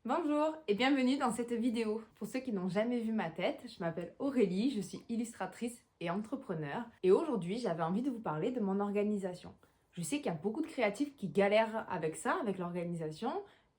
Bonjour et bienvenue dans cette vidéo. Pour ceux qui n'ont jamais vu ma tête, je m'appelle Aurélie, je suis illustratrice et entrepreneur. Et aujourd'hui, j'avais envie de vous parler de mon organisation. Je sais qu'il y a beaucoup de créatifs qui galèrent avec ça, avec l'organisation.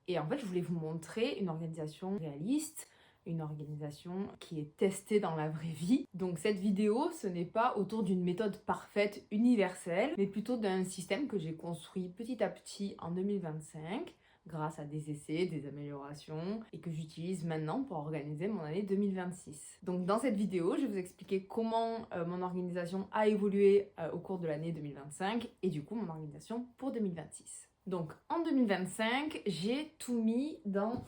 Et en fait, je voulais vous montrer une organisation réaliste, une organisation qui est testée dans la vraie vie. Donc cette vidéo, ce n'est pas autour d'une méthode parfaite, universelle, mais plutôt d'un système que j'ai construit petit à petit en 2025 grâce à des essais, des améliorations et que j'utilise maintenant pour organiser mon année 2026. Donc dans cette vidéo, je vais vous expliquer comment mon organisation a évolué au cours de l'année 2025 et du coup mon organisation pour 2026. Donc en 2025, j'ai tout mis dans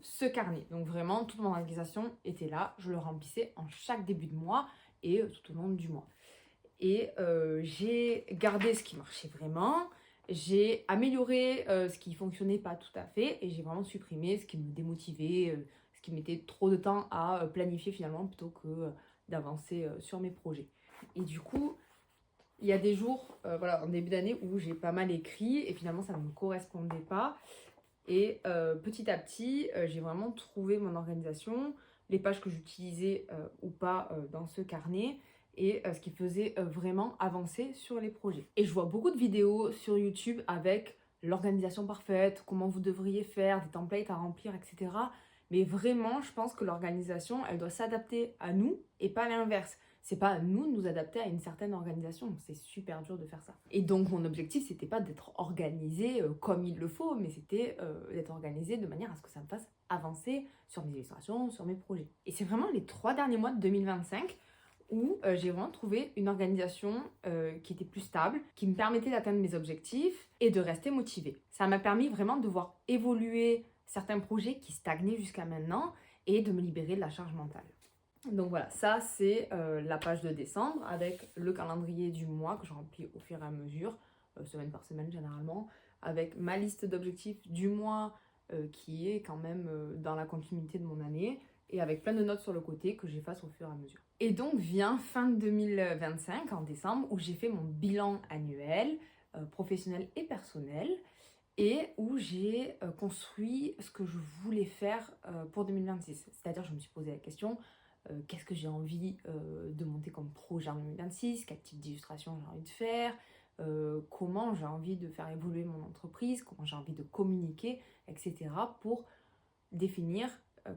ce carnet. Donc vraiment, toute mon organisation était là. Je le remplissais en chaque début de mois et tout au long du mois. Et j'ai gardé ce qui marchait vraiment. J'ai amélioré ce qui fonctionnait pas tout à fait et j'ai vraiment supprimé ce qui me démotivait, ce qui mettait trop de temps à planifier finalement plutôt que d'avancer sur mes projets. Et du coup, il y a des jours, voilà, en début d'année où j'ai pas mal écrit et finalement ça ne me correspondait pas. Et petit à petit, j'ai vraiment trouvé mon organisation, les pages que j'utilisais ou pas dans ce carnet et ce qui faisait vraiment avancer sur les projets. Et je vois beaucoup de vidéos sur YouTube avec l'organisation parfaite, comment vous devriez faire, des templates à remplir, etc. Mais vraiment, je pense que l'organisation, elle doit s'adapter à nous et pas l'inverse. C'est pas à nous de nous adapter à une certaine organisation. C'est super dur de faire ça. Et donc, mon objectif, c'était pas d'être organisé comme il le faut, mais c'était d'être organisé de manière à ce que ça me fasse avancer sur mes illustrations, sur mes projets. Et c'est vraiment les 3 derniers mois de 2025 où j'ai vraiment trouvé une organisation qui était plus stable, qui me permettait d'atteindre mes objectifs et de rester motivée. Ça m'a permis vraiment de voir évoluer certains projets qui stagnaient jusqu'à maintenant et de me libérer de la charge mentale. Donc voilà, ça c'est la page de décembre avec le calendrier du mois que je remplis au fur et à mesure, semaine par semaine généralement, avec ma liste d'objectifs du mois qui est quand même dans la continuité de mon année et avec plein de notes sur le côté que j'efface au fur et à mesure. Et donc vient fin 2025 en décembre où j'ai fait mon bilan annuel, professionnel et personnel et où j'ai construit ce que je voulais faire pour 2026. C'est-à-dire je me suis posé la question, qu'est-ce que j'ai envie de monter comme projet en 2026, quel type d'illustration j'ai envie de faire, comment j'ai envie de faire évoluer mon entreprise, comment j'ai envie de communiquer, etc. pour définir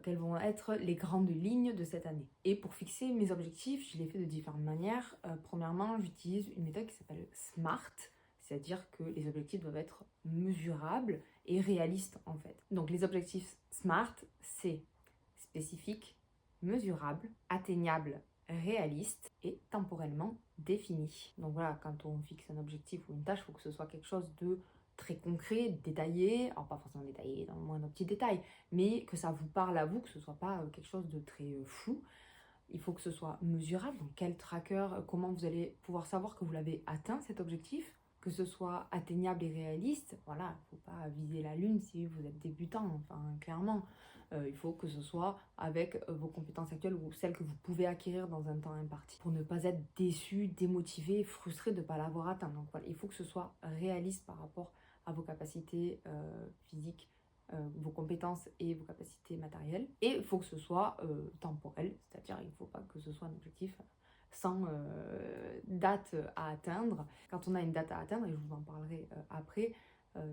quelles vont être les grandes lignes de cette année. Et pour fixer mes objectifs, je l'ai fait de différentes manières. Premièrement, j'utilise une méthode qui s'appelle SMART, c'est-à-dire que les objectifs doivent être mesurables et réalistes en fait. Donc les objectifs SMART, c'est spécifique, mesurable, atteignable, réaliste et temporellement défini. Donc voilà, quand on fixe un objectif ou une tâche, il faut que ce soit quelque chose de très concret, détaillé, alors pas forcément détaillé dans le moindre petit détail, mais que ça vous parle à vous, que ce soit pas quelque chose de très flou. Il faut que ce soit mesurable, donc quel tracker, comment vous allez pouvoir savoir que vous l'avez atteint cet objectif, que ce soit atteignable et réaliste. Voilà, il ne faut pas viser la lune si vous êtes débutant, enfin clairement. Il faut que ce soit avec vos compétences actuelles ou celles que vous pouvez acquérir dans un temps imparti pour ne pas être déçu, démotivé, frustré de ne pas l'avoir atteint. Donc voilà, il faut que ce soit réaliste par rapport à vos capacités physiques, vos compétences et vos capacités matérielles. Et il faut que ce soit temporel, c'est-à-dire il ne faut pas que ce soit un objectif sans date à atteindre. Quand on a une date à atteindre, et je vous en parlerai après,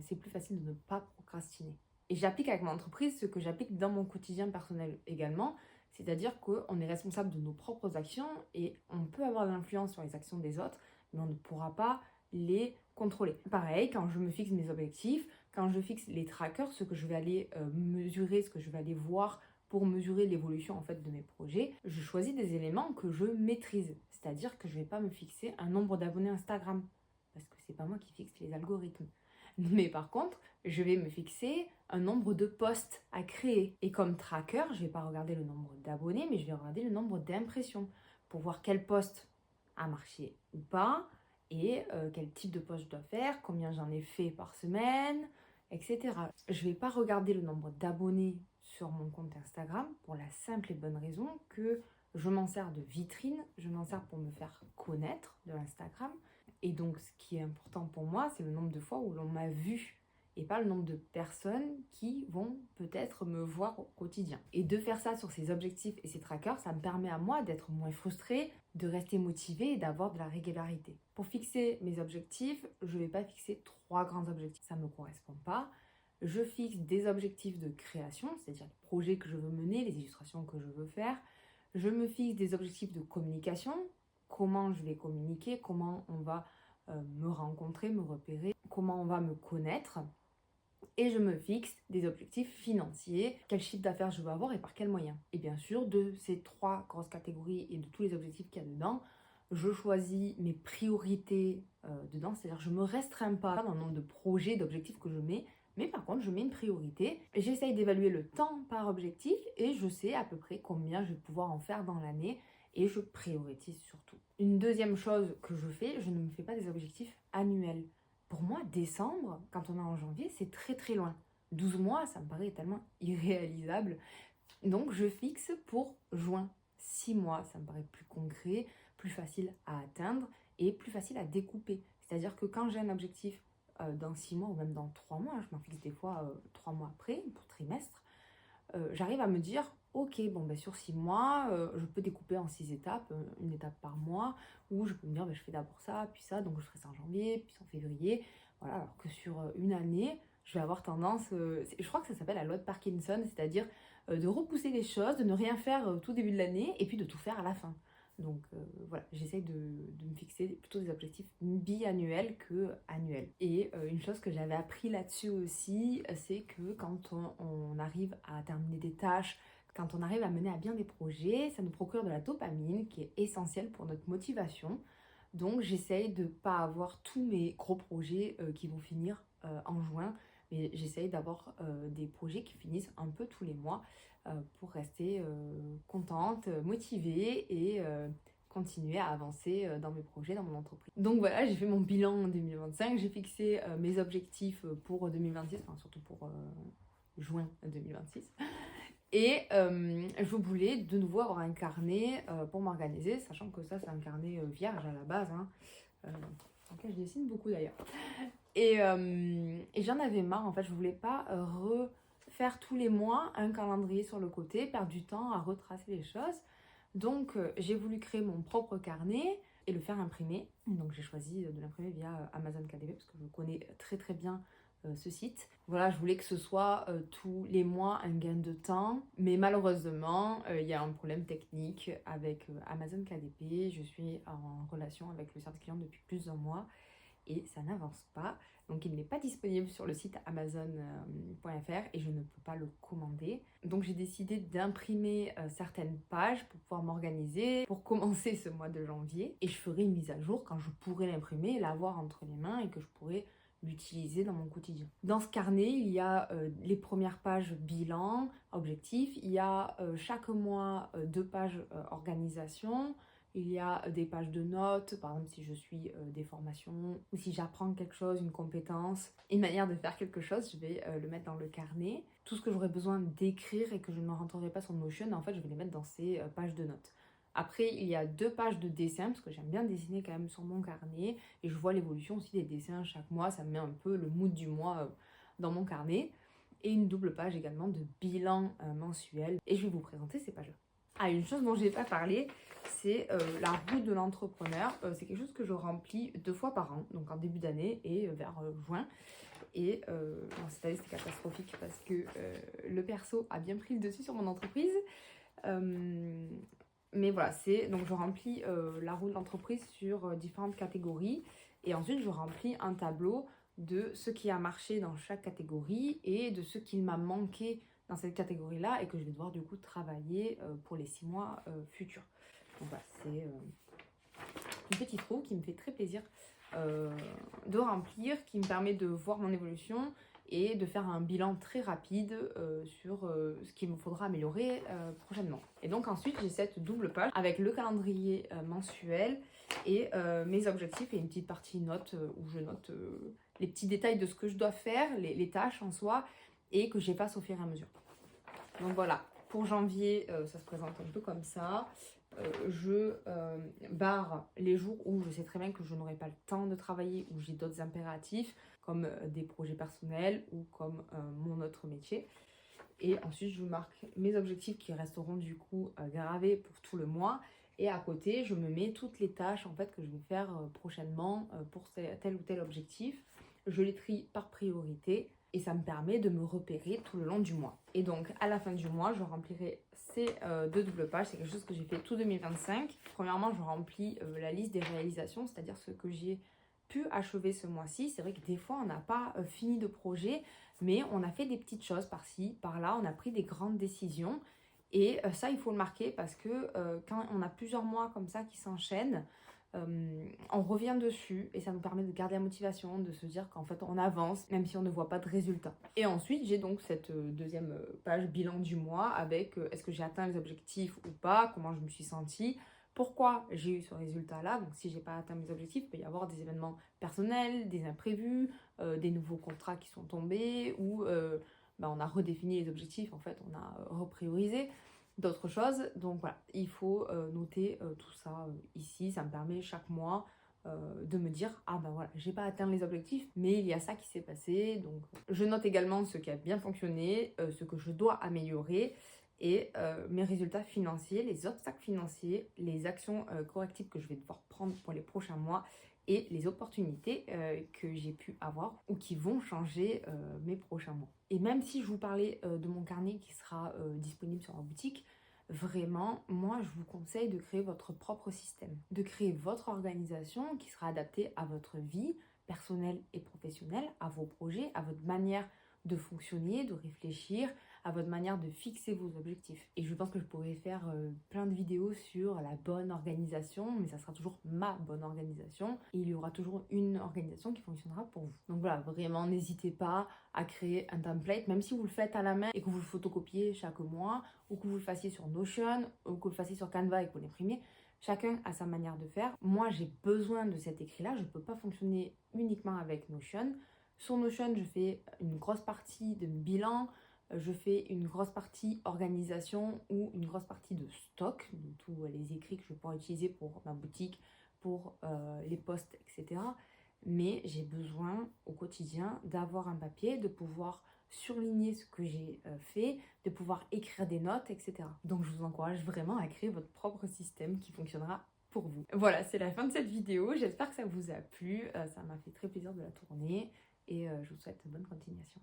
c'est plus facile de ne pas procrastiner. Et j'applique avec mon entreprise ce que j'applique dans mon quotidien personnel également, c'est-à-dire qu'on est responsable de nos propres actions et on peut avoir de l'influence sur les actions des autres, mais on ne pourra pas les contrôler. Pareil, quand je me fixe mes objectifs, quand je fixe les trackers, ce que je vais aller mesurer, ce que je vais aller voir pour mesurer l'évolution en fait de mes projets, je choisis des éléments que je maîtrise. C'est-à-dire que je ne vais pas me fixer un nombre d'abonnés Instagram, parce que c'est pas moi qui fixe les algorithmes. Mais par contre, je vais me fixer un nombre de posts à créer. Et comme tracker, je ne vais pas regarder le nombre d'abonnés, mais je vais regarder le nombre d'impressions pour voir quel post a marché ou pas, et quel type de post je dois faire, combien j'en ai fait par semaine, etc. Je ne vais pas regarder le nombre d'abonnés sur mon compte Instagram pour la simple et bonne raison que je m'en sers de vitrine, je m'en sers pour me faire connaître de l'Instagram. Et donc, ce qui est important pour moi, c'est le nombre de fois où l'on m'a vu. et pas le nombre de personnes qui vont peut-être me voir au quotidien. Et de faire ça sur ces objectifs et ces trackers, ça me permet à moi d'être moins frustrée, de rester motivée et d'avoir de la régularité. Pour fixer mes objectifs, je ne vais pas fixer 3 grands objectifs, ça ne me correspond pas. Je fixe des objectifs de création, c'est-à-dire les projets que je veux mener, les illustrations que je veux faire. Je me fixe des objectifs de communication, comment je vais communiquer, comment on va me rencontrer, me repérer, comment on va me connaître. Et je me fixe des objectifs financiers, quel chiffre d'affaires je veux avoir et par quels moyens. Et bien sûr, de ces 3 grosses catégories et de tous les objectifs qu'il y a dedans, je choisis mes priorités dedans, c'est-à-dire je ne me restreins pas dans le nombre de projets, d'objectifs que je mets, mais par contre je mets une priorité. J'essaye d'évaluer le temps par objectif et je sais à peu près combien je vais pouvoir en faire dans l'année et je priorise surtout. Une deuxième chose que je fais, je ne me fais pas des objectifs annuels. Pour moi, décembre, quand on est en janvier, c'est très très loin. 12 mois, ça me paraît tellement irréalisable. Donc je fixe pour juin. 6 mois, ça me paraît plus concret, plus facile à atteindre et plus facile à découper. C'est-à-dire que quand j'ai un objectif dans 6 mois ou même dans 3 mois, je m'en fixe des fois 3 mois après, pour trimestre, j'arrive à me dire, ok, bon, ben, sur 6 mois, je peux découper en 6 étapes, une étape par mois, ou je peux me dire, ben, je fais d'abord ça, puis ça, donc je ferai ça en janvier, puis en février. Voilà, alors que sur une année, je vais avoir tendance, je crois que ça s'appelle la loi de Parkinson, c'est-à-dire de repousser les choses, de ne rien faire tout début de l'année, et puis de tout faire à la fin. Donc voilà, j'essaye de me fixer plutôt des objectifs biannuels que annuels. Et une chose que j'avais appris là-dessus aussi, c'est que quand on arrive à terminer des tâches, quand on arrive à mener à bien des projets, ça nous procure de la dopamine qui est essentielle pour notre motivation. Donc j'essaye de ne pas avoir tous mes gros projets qui vont finir en juin, mais j'essaye d'avoir des projets qui finissent un peu tous les mois pour rester contente, motivée et continuer à avancer dans mes projets, dans mon entreprise. Donc voilà, j'ai fait mon bilan en 2025, j'ai fixé mes objectifs pour 2026, enfin surtout pour juin 2026. Et je voulais de nouveau avoir un carnet pour m'organiser, sachant que ça c'est un carnet vierge à la base, hein, dans lequel je dessine beaucoup d'ailleurs. Et j'en avais marre, en fait, je voulais pas refaire tous les mois un calendrier sur le côté, perdre du temps à retracer les choses. Donc j'ai voulu créer mon propre carnet et le faire imprimer. Donc j'ai choisi de l'imprimer via Amazon KDP parce que je connais très très bien ce site. Voilà, je voulais que ce soit tous les mois un gain de temps, mais malheureusement, il y a un problème technique avec Amazon KDP. Je suis en relation avec le service client depuis plus d'un mois et ça n'avance pas. Donc il n'est pas disponible sur le site amazon.fr et je ne peux pas le commander. Donc j'ai décidé d'imprimer certaines pages pour pouvoir m'organiser, pour commencer ce mois de janvier. Et je ferai une mise à jour quand je pourrai l'imprimer, l'avoir entre les mains et que je pourrai l'utiliser dans mon quotidien. Dans ce carnet, il y a les premières pages bilan, objectif. Il y a chaque mois 2 pages organisation. Il y a des pages de notes, par exemple si je suis des formations ou si j'apprends quelque chose, une compétence, une manière de faire quelque chose, je vais le mettre dans le carnet. Tout ce que j'aurais besoin d'écrire et que je ne rentrerai pas sur Notion, en fait je vais les mettre dans ces pages de notes. Après, il y a 2 pages de dessin, parce que j'aime bien dessiner quand même sur mon carnet, et je vois l'évolution aussi des dessins chaque mois, ça me met un peu le mood du mois dans mon carnet. Et une double page également de bilan mensuel, et je vais vous présenter ces pages-là. Ah, une chose dont je n'ai pas parlé, c'est la roue de l'entrepreneur. C'est quelque chose que je remplis 2 fois par an, donc en début d'année et vers juin. Et bon, cette année, c'était catastrophique parce que le perso a bien pris le dessus sur mon entreprise. Mais voilà, donc je remplis la roue de l'entreprise sur différentes catégories. Et ensuite, je remplis un tableau de ce qui a marché dans chaque catégorie et de ce qu'il m'a manqué dans cette catégorie-là et que je vais devoir du coup travailler pour les 6 mois futurs. Donc voilà, c'est une petite roue qui me fait très plaisir de remplir, qui me permet de voir mon évolution et de faire un bilan très rapide sur ce qu'il me faudra améliorer prochainement. Et donc ensuite, j'ai cette double page avec le calendrier mensuel et mes objectifs et une petite partie notes où je note les petits détails de ce que je dois faire, les tâches en soi, et que j'efface au fur et à mesure. Donc voilà, pour janvier, ça se présente un peu comme ça. Je barre les jours où je sais très bien que je n'aurai pas le temps de travailler, où j'ai d'autres impératifs, comme des projets personnels ou comme mon autre métier. Et ensuite, je marque mes objectifs qui resteront du coup gravés pour tout le mois. Et à côté, je me mets toutes les tâches en fait que je vais faire prochainement pour tel ou tel objectif. Je les trie par priorité et ça me permet de me repérer tout le long du mois. Et donc, à la fin du mois, je remplirai ces deux doubles pages. C'est quelque chose que j'ai fait tout 2025. Premièrement, je remplis la liste des réalisations, c'est-à-dire ce que j'ai pu achever ce mois-ci. C'est vrai que des fois, on n'a pas fini de projet, mais on a fait des petites choses par-ci, par-là. On a pris des grandes décisions. Et ça, il faut le marquer parce que quand on a plusieurs mois comme ça qui s'enchaînent, on revient dessus et ça nous permet de garder la motivation, de se dire qu'en fait on avance même si on ne voit pas de résultats. Et ensuite j'ai donc cette deuxième page bilan du mois avec est-ce que j'ai atteint les objectifs ou pas, comment je me suis sentie, pourquoi j'ai eu ce résultat-là. Donc si j'ai pas atteint mes objectifs, il peut y avoir des événements personnels, des imprévus, des nouveaux contrats qui sont tombés ou on a redéfini les objectifs, en fait on a repriorisé d'autres choses. Donc voilà, il faut noter tout ça ici. Ça me permet chaque mois de me dire ah ben voilà, j'ai pas atteint les objectifs, mais il y a ça qui s'est passé. Donc je note également ce qui a bien fonctionné, ce que je dois améliorer et mes résultats financiers, les obstacles financiers, les actions correctives que je vais devoir prendre pour les prochains mois et les opportunités que j'ai pu avoir ou qui vont changer mes prochains mois. Et même si je vous parlais de mon carnet qui sera disponible sur ma boutique, vraiment, moi, je vous conseille de créer votre propre système, de créer votre organisation qui sera adaptée à votre vie personnelle et professionnelle, à vos projets, à votre manière de fonctionner, de réfléchir, à votre manière de fixer vos objectifs. Et je pense que je pourrais faire plein de vidéos sur la bonne organisation, mais ça sera toujours ma bonne organisation. Et il y aura toujours une organisation qui fonctionnera pour vous. Donc voilà, vraiment, n'hésitez pas à créer un template, même si vous le faites à la main et que vous le photocopiez chaque mois, ou que vous le fassiez sur Notion, ou que vous le fassiez sur Canva et que vous l'imprimiez. Chacun a sa manière de faire. Moi, j'ai besoin de cet écrit-là. Je ne peux pas fonctionner uniquement avec Notion. Sur Notion, je fais une grosse partie de bilan, je fais une grosse partie organisation ou une grosse partie de stock, de tous les écrits que je pourrais utiliser pour ma boutique, pour les posts, etc. Mais j'ai besoin au quotidien d'avoir un papier, de pouvoir surligner ce que j'ai fait, de pouvoir écrire des notes, etc. Donc je vous encourage vraiment à créer votre propre système qui fonctionnera pour vous. Voilà, c'est la fin de cette vidéo. J'espère que ça vous a plu. Ça m'a fait très plaisir de la tourner et je vous souhaite bonne continuation.